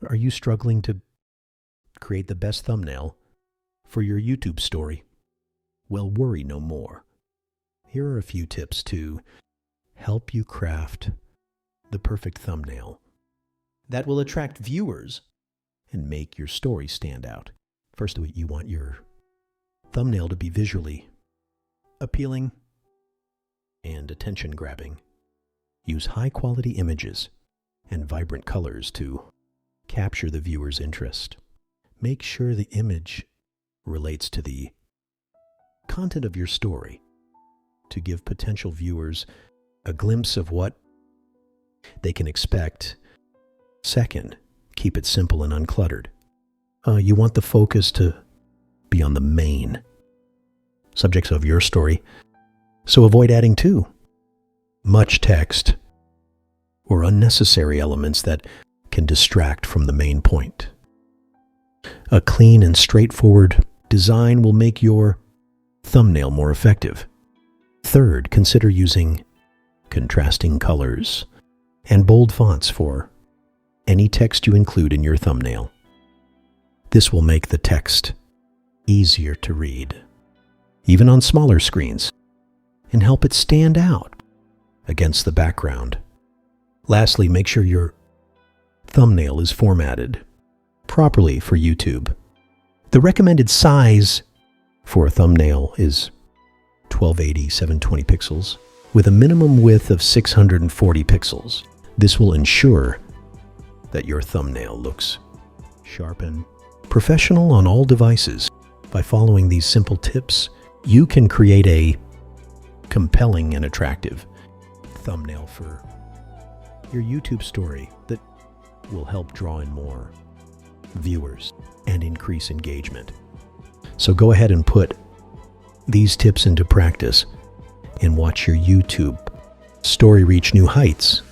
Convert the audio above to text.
Are you struggling to create the best thumbnail for your YouTube story? Well, worry no more. Here are a few tips to help you craft the perfect thumbnail that will attract viewers and make your story stand out. First, you want your thumbnail to be visually appealing and attention-grabbing. Use high-quality images and vibrant colors to capture the viewer's interest. Make sure the image relates to the content of your story to give potential viewers a glimpse of what they can expect. Second, keep it simple and uncluttered. You want the focus to be on the main subjects of your story, so avoid adding too much text or unnecessary elements that can distract from the main point. A clean and straightforward design will make your thumbnail more effective. Third, consider using contrasting colors and bold fonts for any text you include in your thumbnail. This will make the text easier to read, even on smaller screens, and help it stand out against the background. Lastly, make sure your thumbnail is formatted properly for YouTube. The recommended size for a thumbnail is 1280 720 pixels with a minimum width of 640 pixels. This will ensure that your thumbnail looks sharp and professional on all devices. By following these simple tips, you can create a compelling and attractive thumbnail for your YouTube story that will help draw in more viewers and increase engagement. So go ahead and put these tips into practice and watch your YouTube story reach new heights.